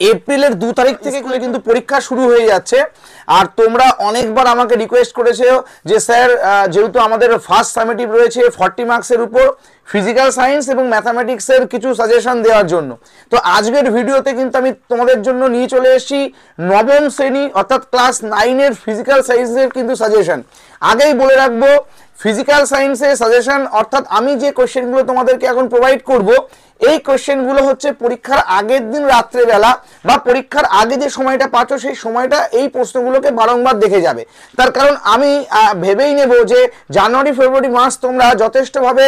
এপ্রিলের 2 তারিখ থেকে কিন্তু পরীক্ষা শুরু হয়ে যাচ্ছে। আর তোমরা অনেকবার আমাকে রিকোয়েস্ট করেছো যে স্যার যেহেতু আমাদের ফার্স্ট সামেটিভ রয়েছে 40 মার্কসের উপর ফিজিক্যাল সায়েন্স এবং ম্যাথামেটিক্সের কিছু সাজেশন দেওয়ার জন্য, তো আজকের ভিডিওতে কিন্তু আমি তোমাদের জন্য নিয়ে চলে এসেছি নবম শ্রেণী অর্থাৎ ক্লাস 9 এর ফিজিক্যাল সায়েন্সের কিন্তু সাজেশন। আগেই বলে রাখবো ফিজিক্যাল সায়েন্সের সাজেশন অর্থাৎ আমি যে কোশ্চেনগুলো তোমাদেরকে এখন প্রোভাইড করব এই কোশ্চেনগুলো হচ্ছে পরীক্ষার আগের দিন রাত্রেবেলা বা পরীক্ষার আগে যে সময়টা পাচ্ছ সেই সময়টা এই প্রশ্নগুলোকে বারংবার দেখে যাবে। তার কারণ আমি ভেবেই নেব যে জানুয়ারি ফেব্রুয়ারি মাস তোমরা যথেষ্টভাবে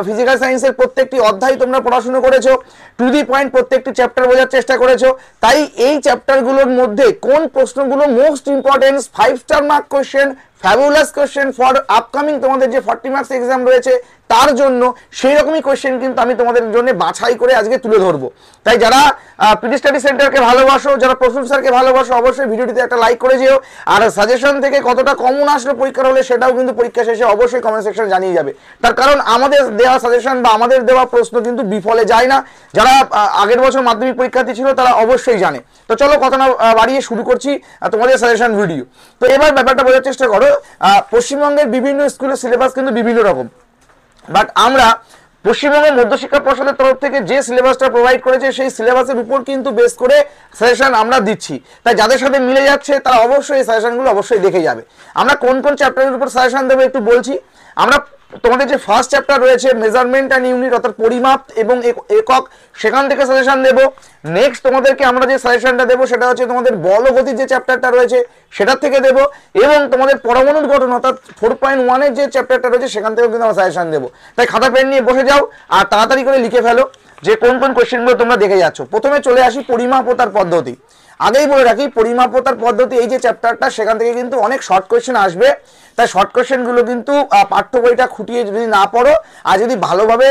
ফিজিক্যাল সায়েন্সের প্রত্যেকটি অধ্যায় তোমরা পড়াশুনো করেছো, টু দি পয়েন্ট প্রত্যেকটি চ্যাপ্টার বোঝার চেষ্টা করেছো। তাই এই চ্যাপ্টারগুলোর মধ্যে কোন প্রশ্নগুলো most important 5 star mark question, fabulous question for upcoming তোমাদের যে 40 মার্কস এক্সাম রয়েছে তার জন্য সেই রকমই কোশ্চেন কিন্তু আমি তোমাদের জন্য বাছাই করে আজকে তুলে ধরবো। তাই যারা পিডি স্টাডি সেন্টারকে ভালোবাসো, যারা প্রসূন স্যারকে ভালোবাসো, অবশ্যই ভিডিওটিতে একটা লাইক করে যেও। আর সাজেশন থেকে কতটা কমন আসলো পরীক্ষার হলে সেটাও কিন্তু পরীক্ষা শেষে অবশ্যই কমেন্ট সেকশনে জানিয়ে যাবে। তার কারণ আমাদের দেওয়া সাজেশন বা আমাদের দেওয়া প্রশ্ন কিন্তু বিফলে যায় না। যারা আগের বছর মাধ্যমিক পরীক্ষার্থী ছিল তারা অবশ্যই জানে। তো চলো কথা না বাড়িয়ে শুরু করছি তোমাদের সাজেশন ভিডিও। তো এবার ব্যাপারটা বোঝার চেষ্টা করো, পশ্চিমবঙ্গের বিভিন্ন স্কুলের সিলেবাস কিন্তু বিভিন্ন রকম, বাট আমরা পশ্চিমবঙ্গের মধ্যশিক্ষা পর্ষদের তরফ থেকে যে সিলেবাসটা প্রোভাইড করেছে সেই সিলেবাসের উপর কিন্তু বেস করে সাজেশন আমরা দিচ্ছি। তাই যাদের সাথে মিলে যাচ্ছে তারা অবশ্যই এই সাজেশনগুলো অবশ্যই দেখে যাবে। আমরা কোন কোন চ্যাপ্টারের উপর সাজেশন দেবো একটু বলছি। আমরা তোমাদের যে ফার্স্ট চ্যাপ্টার রয়েছে মেজারমেন্ট অ্যান্ড ইউনিট অর্থাৎ পরিমাপ এবং একক, সেখান থেকে সাজেশন দেবো। নেক্সট তোমাদেরকে আমরা যে সাজেশনটা দেবো সেটা হচ্ছে তোমাদের বল ও গতির যে চ্যাপ্টারটা রয়েছে সেটার থেকে দেবো, এবং তোমাদের পরমাণুর গঠন অর্থাৎ 4.1 এর যে চ্যাপ্টারটা রয়েছে সেখান থেকেও কিন্তু আমরা সাজেশন দেবো। তাই খাতা পেন নিয়ে বসে যাও আর তাড়াতাড়ি করে লিখে ফেলো যে কোন কোন কোশ্চেনগুলো তোমরা দেখে যাচ্ছ। প্রথমে চলে আসি পরিমাপ ও তার পদ্ধতি। আগেই বলে রাখি পরিমাপ ও তার পদ্ধতি এই যে চ্যাপ্টারটা সেখান থেকে কিন্তু অনেক শর্ট কোশ্চেন আসবে। তাই শর্ট কোশ্চেনগুলো কিন্তু পাঠ্য বইটা খুঁটিয়ে যদি না পড়ো আর যদি ভালোভাবে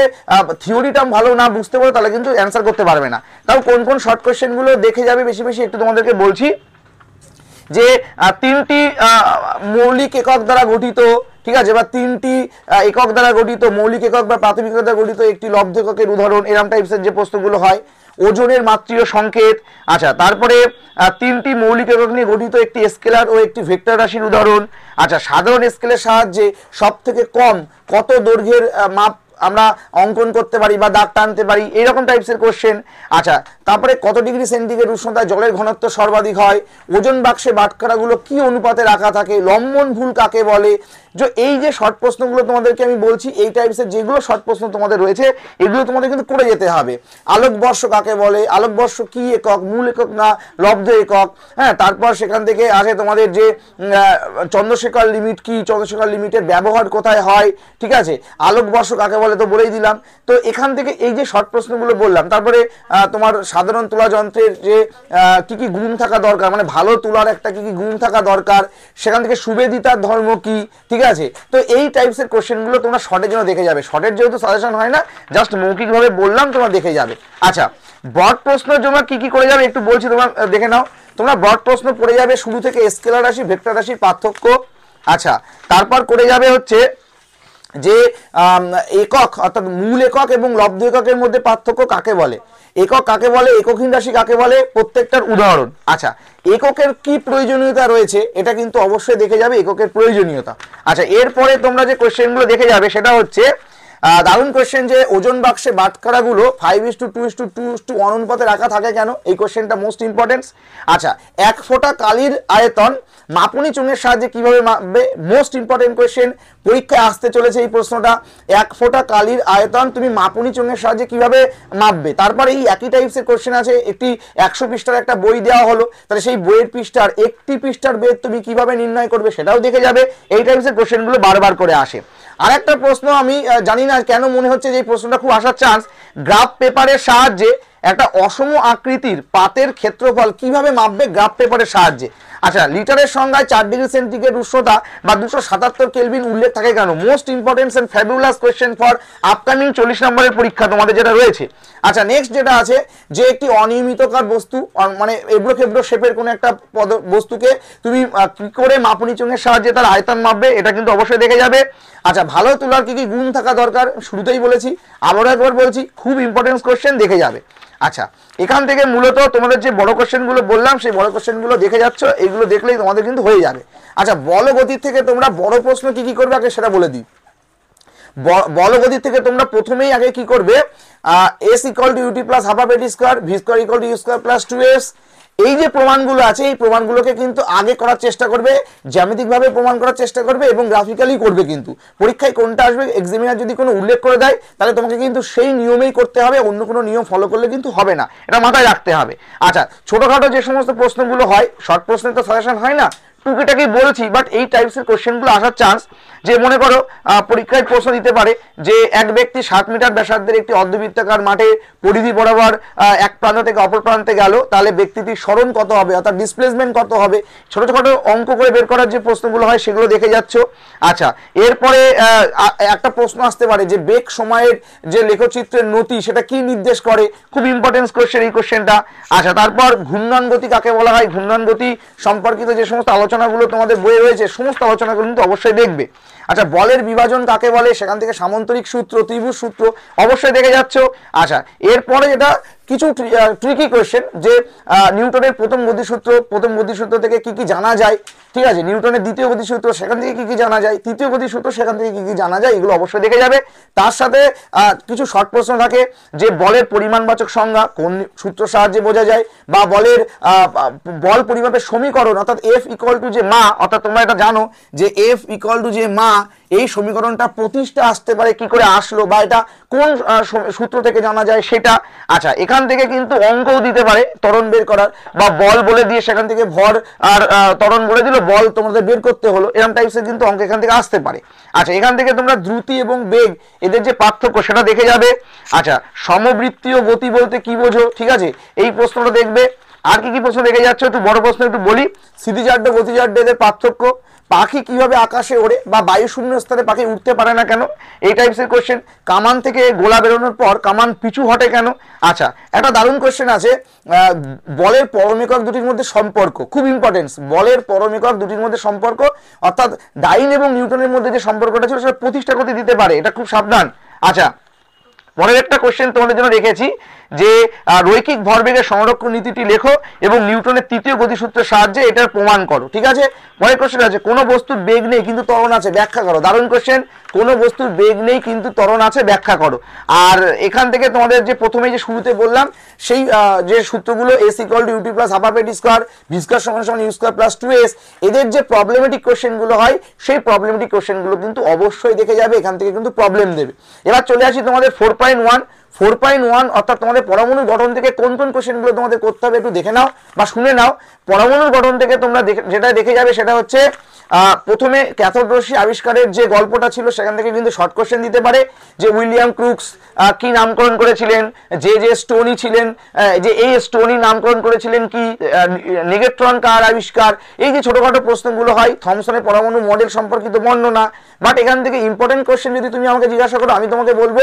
থিওরিটা ভালো না বুঝতে পারো তাহলে কিন্তু অ্যান্সার করতে পারবে না। তাও কোন কোন শর্ট কোশ্চেনগুলো দেখে যাবে বেশি বেশি একটু তোমাদেরকে বলছি। যে তিনটি মৌলিক একক দ্বারা গঠিত, ঠিক আছে, বা তিনটি একক দ্বারা গঠিত মৌলিক একক বা প্রাথমিক একক দ্বারা গঠিত একটি লব্ধ এককের উদাহরণ, এরম টাইপসের যে প্রশ্নগুলো হয়। ওজনের মাত্রীয় সংকেত, আচ্ছা, তারপরে তিনটি মৌলিক একক নিয়ে গঠিত একটি স্কেলার ও একটি ভেক্টর রাশির উদাহরণ, আচ্ছা, সাধারণ স্কেলের সাহায্যে সব থেকে কম কত দৈর্ঘ্যের মাপ আমরা অঙ্কন করতে পারি বা দাগ টানতে পারি, এইরকম টাইপসের কোশ্চেন। আচ্ছা, তারপরে কত ডিগ্রি সেন্টিগ্রেড উষ্ণতায় জলের ঘনত্ব সর্বাধিক হয়, ওজন বাক্সে বাটখারাগুলো কি অনুপাতে রাখা থাকে, লম্বন ভুল কাকে বলে। যে এই যে শর্ট প্রশ্নগুলো তোমাদেরকে আমি বলছি এই টাইপসের যেগুলো শর্ট প্রশ্ন তোমাদের রয়েছে এগুলো তোমাদের কিন্তু করে যেতে হবে। আলোকবর্ষ কাকে বলে, আলোকবর্ষ কি একক, মূল একক না লব্ধ একক, হ্যাঁ। তারপর সেখান থেকে আসে তোমাদের যে চন্দ্রশেখর লিমিট কি, চন্দ্রশেখর লিমিটের ব্যবহার কোথায় হয়, ঠিক আছে, আলোকবর্ষ কাকে বলে তো বলেই দিলাম। তো এখান থেকে এই যে শর্ট প্রশ্নগুলো বললাম, তারপরে তোমার সাধারণ তুলা যন্ত্রের যে কি কি গুণ থাকা দরকার, মানে ভালো তুলার একটা কি কি গুণ থাকা দরকার, সেখান থেকে সুবেদিতার ধর্ম কি, ঠিক আছে। তো এই টাইপসের কোশ্চেনগুলো তোমরা শর্টের জন্য দেখে যাবে। শর্টের যেহেতু সাজেশন হয় না, জাস্ট মৌখিকভাবে বললাম, তোমরা দেখে যাবে। আচ্ছা, ব্রড প্রশ্নের জন্য কি কি করে যাবে একটু বলছি, তোমরা দেখে নাও। তোমরা ব্রড প্রশ্ন পড়ে যাবে শুরু থেকে স্কেলার রাশি ভেক্টর রাশির পার্থক্য, আচ্ছা, তারপর করে যাবে হচ্ছে যে একক অর্থাৎ মূল একক এবং লব্ধ এককের মধ্যে পার্থক্য কাকে বলে, একক কাকে বলে, এককহীন রাশি কাকে বলে, প্রত্যেকটার উদাহরণ। আচ্ছা, এককের কি প্রয়োজনীয়তা রয়েছে এটা কিন্তু অবশ্যই দেখে যাবে, এককের প্রয়োজনীয়তা। আচ্ছা, এরপরে তোমরা যে কোশ্চেনগুলো দেখে যাবে সেটা হচ্ছে দারুণ কোশ্চেন যে ওজন বাক্সে বাটখারাগুলো 5:2:2:1 অনুপাতে রাখা থাকে কেন, এই কোশ্চেনটা মোস্ট ইম্পর্টেন্ট। আচ্ছা, 1 ফোঁটা কালির আয়তন মাপুনি চুঙের সাহায্যে কিভাবে মাপবে, মোস্ট ইম্পর্টেন্ট কোশ্চেন, পরীক্ষায় আসতে চলেছে এই প্রশ্নটা। 1 ফোঁটা কালির আয়তন তুমি মাপুনি চুঙের সাহায্যে কিভাবে মাপবে। তারপরে এই একই টাইপসের কোশ্চেন আছে, একটি 100 পৃষ্ঠার একটা বই দেওয়া হলো, তাহলে সেই বইয়ের পৃষ্ঠার একটি পৃষ্ঠার বেদ তুমি কিভাবে নির্ণয় করবে সেটাও দেখে যাবে। এই টাইপসের কোশ্চেনগুলো বারবার করে আসে। আর একটা প্রশ্ন আমি জানি না কেন মনে হচ্ছে যে এই প্রশ্নটা খুব আসার চান্স, গ্রাফ পেপারের সাহায্যে একটা অসম আকৃতির পাতের ক্ষেত্রফল কিভাবে মাপবে গ্রাফ পেপারের সাহায্যে। আচ্ছা, লিটারের সংজ্ঞায় 4 ডিগ্রি সেন্টিগ্রেড উষ্ণতা বা 277 কেলভিন উল্লেখ থাকে কেন, most important and fabulous question for upcoming 40 নম্বরের পরীক্ষা তোমাদের যেটা রয়েছে। আচ্ছা, নেক্সট যেটা আছে যে একটি অনিয়মিতকার বস্তু মানে এবড়ো খেবড়ো শেপের কোনো একটা বস্তুকে তুমি কি করে মাপুনি চুঙের সাহায্যে তার আয়তন মাপবে, এটা কিন্তু অবশ্যই দেখে যাবে। আচ্ছা, ভালো তুলার কি কি গুণ থাকা দরকার শুরুতেই বলেছি, আবারও একবার বলছি, খুব ইম্পর্টেন্ট কোশ্চেন দেখে যাবে। আচ্ছা, এখান থেকে মূলত তোমাদের যে বড় কোশ্চেনগুলো বললাম সেই বড় কোশ্চেনগুলো দেখে যাচ্ছ, এইগুলো দেখলেই তোমাদের কিন্তু হয়ে যাবে। আচ্ছা, বলগতির থেকে তোমরা বড় প্রশ্ন কি কি করবে আগে সেটা বলে দিই। বলগতির থেকে তোমরা প্রথমেই আগে কি করবে, S equal to UT plus half of এটি square, V square equal to U square plus 2s, এই যে প্রমাণগুলো আছে এই প্রমাণগুলোকে কিন্তু আগে করার চেষ্টা করবে, জ্যামিতিকভাবে প্রমাণ করার চেষ্টা করবে এবং গ্রাফিক্যালি করবে। কিন্তু পরীক্ষায় কোনটা আসবে এক্সামিনার যদি কোনো উল্লেখ করে দেয় তাহলে তোমাকে কিন্তু সেই নিয়মেই করতে হবে, অন্য কোনো নিয়ম ফলো করলে কিন্তু হবে না, এটা মাথায় রাখতে হবে। আচ্ছা, ছোটখাটো যে সমস্ত প্রশ্নগুলো হয়, শর্ট প্রশ্নে তো সাজেশন হয় না, টুকিটাকি বলছি, বাট এই টাইপসের কোশ্চেনগুলো আসার চান্স, যে মনে করো পরীক্ষায় প্রশ্ন দিতে পারে যে এক ব্যক্তি 7 মিটার ব্যাসার্ধের একটি অর্ধবৃত্তাকার মাঠে পরিধি বরাবর এক প্রান্ত থেকে অপর প্রান্তে গেল, তাহলে ব্যক্তিটির সরণ কত হবে, অর্থাৎ ডিসপ্লেসমেন্ট কত হবে, ছোট অঙ্ক করে বের করার যে প্রশ্নগুলো হয় সেগুলো দেখে যাচ্ছ। আচ্ছা, এরপরে একটা প্রশ্ন আসতে পারে যে বেগ সময়ের যে লেখচিত্রের নতি সেটা কি নির্দেশ করে, খুব ইম্পর্টেন্স কোশ্চেন এই কোশ্চেনটা। আচ্ছা, তারপর ঘূর্ণন গতি কাকে বলা হয়, ঘূর্ণন গতি সম্পর্কিত যে সমস্ত আলোচনাগুলো তোমাদের বইয়ে রয়েছে সমস্ত আলোচনাগুলো কিন্তু অবশ্যই দেখবে। আচ্ছা, বলের বিভাজন কাকে বলে, সেখান থেকে সামান্তরিক সূত্র, ত্রিভুজ সূত্র অবশ্যই দেখে যাচ্ছ। আচ্ছা, এরপরে যেটা কিছু ট্রিকি কোশ্চেন, যে নিউটনের প্রথম গতিসূত্র থেকে কি কি জানা যায়, ঠিক আছে, নিউটনের দ্বিতীয় গতিসূত্র সেখান থেকে কি কি জানা যায়, তৃতীয় গতিসূত্র সেখান থেকে কি কি জানা যায়, এগুলো অবশ্যই দেখে যাবে। তার সাথে কিছু শর্ট প্রশ্ন থাকে, যে বলের পরিমাণবাচক সংজ্ঞা কোন সূত্র সাহায্যে বোঝা যায়, বা বলের বল পরিমাপের সমীকরণ, অর্থাৎ এফ ইকুয়াল টু যে মা, অর্থাৎ তোমরা এটা জানো যে এফ ইকুয়াল টু যে মা, এই সমীকরণটা প্রতিষ্ঠা আসতে পারে কি করে আসলো, বা এটা কোন সূত্র থেকে জানা যায় সেটা। আচ্ছা, এখান থেকে কিন্তু অঙ্কও দিতে পারে ত্বরণ বের করার, বা বল বলে দিয়ে সেখান থেকে ভর আর ত্বরণ বলে দিল, বল তোমাদের বের করতে হলো, এরকম টাইপসের কিন্তু অঙ্ক এখান থেকে আসতে পারে। আচ্ছা, এখান থেকে তোমরা দ্রুতি এবং বেগ এদের যে পার্থক্য সেটা দেখে যাবে। আচ্ছা, সমবৃত্তীয় গতি বলতে কি বোঝো, ঠিক আছে, এই প্রশ্নটা দেখবে। আর কি কি প্রশ্ন দেখে যাচ্ছে, একটু বড় প্রশ্ন একটু বলি। স্থিতিজাড্য গতিজাড্য এদের পার্থক্য, পাখি কিভাবে আকাশে ওড়ে বা বায়ু শূন্য স্তরে পাখি উঠতে পারে না কেন, এই টাইপসের কোশ্চেন। কামান থেকে গোলা বেরোনোর পর কামান পিছু হটে কেন। আচ্ছা, একটা দারুণ কোশ্চেন আছে, বলের পরম একক দুটির মধ্যে সম্পর্ক, খুব ইম্পর্টেন্স, বলের পরম একক দুটির মধ্যে সম্পর্ক, অর্থাৎ ডাইন এবং নিউটনের মধ্যে যে সম্পর্কটা ছিল সেটা প্রতিষ্ঠা করতে দিতে পারে, এটা খুব সাবধান। আচ্ছা, পরের একটা কোশ্চেন তোমাদের জন্য রেখেছি, যে রৈখিক ভরবেগের সংরক্ষণ নীতিটি লেখো এবং নিউটনের তৃতীয় গতিসূত্রের সাহায্যে এটার প্রমাণ করো, ঠিক আছে। পরের কোশ্চেন আছে, কোনো বস্তুর বেগ নেই কিন্তু ত্বরণ আছে, ব্যাখ্যা করো। দারুণ কোশ্চেন, কোনো বস্তুর বেগ নেই কিন্তু ত্বরণ আছে, ব্যাখ্যা করো। আর এখান থেকে তোমাদের যে প্রথমে যে শুরুতে বললাম সেই যে সূত্রগুলো, S equal to UT plus half of এটি স্কোয়ার, ভি স্কোয়ার সমান সমান ইউ স্কোয়ার প্লাস 2s, এদের যে প্রবলেমেটিক কোশ্চেনগুলো হয় সেই প্রবলেমেটিক কোশ্চেনগুলো কিন্তু অবশ্যই দেখে যাবে, এখান থেকে কিন্তু প্রবলেম দেবে। এবার চলে আসি তোমাদের 4.1 অর্থাৎ তোমাদের পরমাণুর গঠন থেকে কোন কোন কোশ্চেনগুলো তোমাদের করতে হবে একটু দেখে নাও বা শুনে নাও। পরমাণুর গঠন থেকে তোমরা যেটা দেখে যাবে সেটা হচ্ছে প্রথমে ক্যাথোড রশ্মি আবিষ্কারের যে গল্পটা ছিল সেখান থেকে কিন্তু শর্ট কোশ্চেন দিতে পারে, যে উইলিয়াম ক্রুক্স কি নামকরণ করেছিলেন, যে স্টোনি ছিলেন, যে এই স্টোনি নামকরণ করেছিলেন কি, নিগেট্রন কার আবিষ্কার, এই যে ছোটখাটো প্রশ্নগুলো হয়, থমসনের পরমাণু মডেল সম্পর্কিত বর্ণনা। বাট এখান থেকে ইম্পর্টেন্ট কোশ্চেন যদি তুমি আমাকে জিজ্ঞাসা করো, আমি তোমাকে বলবো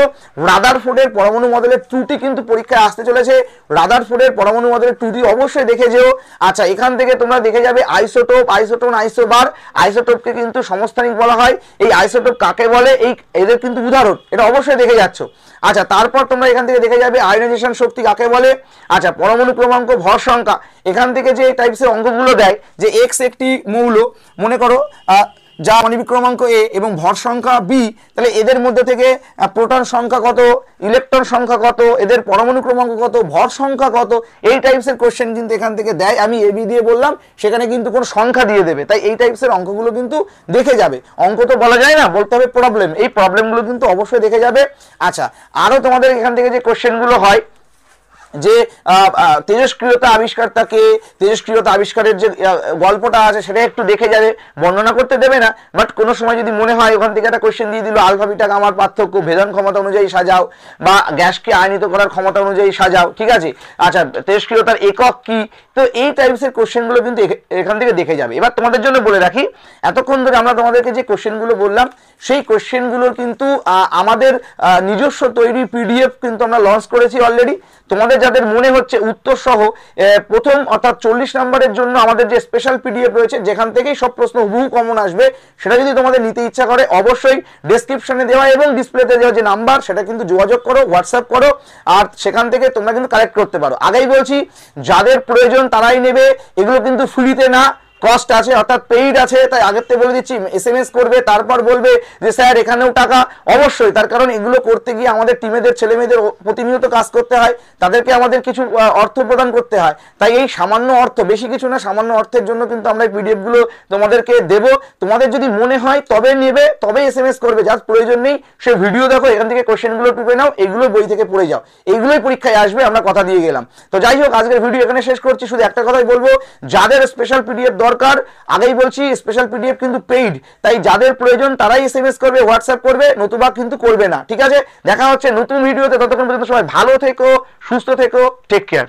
রাদারফোর্ডের পরমাণু মডেলের ত্রুটি কিন্তু পরীক্ষায় আসতে চলেছে, রাদারফোর্ডের পরমাণু মডেলের ত্রুটি অবশ্যই দেখে যেও। আচ্ছা, এখান থেকে তোমরা দেখে যাবে আইসোটোপ, আইসোটোন, আইসোবার। আইসোটোপকে কিন্তু সমস্থানিক বলা হয়, এই আইসোটোপ কাকে বলে, এদের কিন্তু উদাহরণ, এটা অবশ্যই দেখে যাচ্ছ। আচ্ছা, তারপর তোমরা এখান থেকে দেখে যাবে আয়নাইজেশন শক্তি কাকে বলে। আচ্ছা, পরমাণু ক্রমাঙ্ক, ভর সংখ্যা, এখান থেকে যে টাইপসের অঙ্কগুলো দেয়, যে এক্স একটি মৌল, মনে করো যা আণবিক ক্রমাঙ্ক এ এবং ভর সংখ্যা বি, তাহলে এদের মধ্যে থেকে প্রোটন সংখ্যা কত, ইলেকট্রন সংখ্যা কত, এদের পরমাণু ক্রমাঙ্ক কত, ভর সংখ্যা কত, এই টাইপসের কোশ্চেন কিন্তু এখান থেকে দেয়। আমি এ বি দিয়ে বললাম, সেখানে কিন্তু কোনো সংখ্যা দিয়ে দেবে, তাই এই টাইপসের অঙ্কগুলো কিন্তু দেখে যাবে। অঙ্ক তো বলা যায় না, বলতে হবে প্রবলেম, এই প্রবলেমগুলো কিন্তু অবশ্যই দেখে যাবে। আচ্ছা, আরও তোমাদের এখান থেকে যে কোশ্চেনগুলো হয়, যে তেজস্ক্রিয়তা আবিষ্কারটাকে, তেজস্ক্রিয়তা আবিষ্কারের যে গল্পটা আছে সেটা একটু দেখে যাবে, বর্ণনা করতে দেবে না, বাট কোনো সময় যদি মনে হয় ওখান থেকে একটা কোশ্চেন দিয়ে দিল, আলফা বিটা গামার পার্থক্য, ভেদন ক্ষমতা অনুযায়ী সাজাও, বা গ্যাসকে আয়নিত করার ক্ষমতা অনুযায়ী সাজাও, ঠিক আছে। আচ্ছা, তেজস্ক্রিয়তার একক কি, তো এই টাইপসের কোশ্চেনগুলো কিন্তু এখান থেকে দেখে যাবে। এবার তোমাদের জন্য বলে রাখি, এতক্ষণ ধরে আমরা তোমাদেরকে যে কোশ্চেনগুলো বললাম সেই কোশ্চেনগুলোর কিন্তু আমাদের নিজস্ব তৈরি পিডিএফ কিন্তু আমরা লঞ্চ করেছি অলরেডি। তোমাদের যাদের মনে হচ্ছে উত্তর সহ প্রথম অর্থাৎ 40 নম্বরের জন্য আমাদের যে স্পেশাল পিডিএফ রয়েছে যেখান থেকেই সব প্রশ্ন হুবহু কমন আসবে, সেটা যদি তোমাদের নিতে ইচ্ছা করে অবশ্যই ডেসক্রিপশনে দেওয়া এবং ডিসপ্লেতে দেওয়া যে নাম্বার সেটা কিন্তু যোগাযোগ করো, হোয়াটসঅ্যাপ করো, আর সেখান থেকে তোমরা কিন্তু কালেক্ট করতে পারো। আগেই বলছি যাদের প্রয়োজন তারাই নেবে, এগুলো কিন্তু ফ্রিতে না, কস্ট আছে অর্থাৎ পেইড আছে। তাই আগের থেকে বলে দিচ্ছি, SMS করবে তারপর বলবে যে স্যার এখানেও টাকা, অবশ্যই, তার কারণ এগুলো করতে গিয়ে আমাদের টিমেদের ছেলেমেয়েদের প্রতিনিয়ত কাজ করতে হয়, তাদেরকে আমাদের কিছু অর্থ প্রদান করতে হয়। তাই এই সামান্য অর্থ, বেশি কিছু না, সামান্য অর্থের জন্য কিন্তু আমরা এই পিডিএফ গুলো তোমাদেরকে দেবো। তোমাদের যদি মনে হয় তবে নেবে, তবে SMS করবে, যার প্রয়োজন নেই সে ভিডিও দেখো, এখান থেকে কোশ্চেনগুলো টুপে নাও, এগুলো বই থেকে পড়ে যাও, এগুলোই পরীক্ষায় আসবে, আমরা কথা দিয়ে গেলাম। তো যাই হোক, আজকের ভিডিও এখানে শেষ করছি। শুধু একটা কথাই বলবো, যাদের স্পেশাল পিডিএফ দরকার, আগেই বলছি স্পেশাল পিডিএফ কিন্তু পেইড, তাই যাদের প্রয়োজন তারাই SMS করবে, হোয়াটসঅ্যাপ করবে, নতুবা কিন্তু করবে না। ঠিক আছে, দেখা হচ্ছে নতুন ভিডিওতে। ততক্ষণ পর্যন্ত সবাই ভালো থেকো, সুস্থ থেকো, টেক কেয়ার।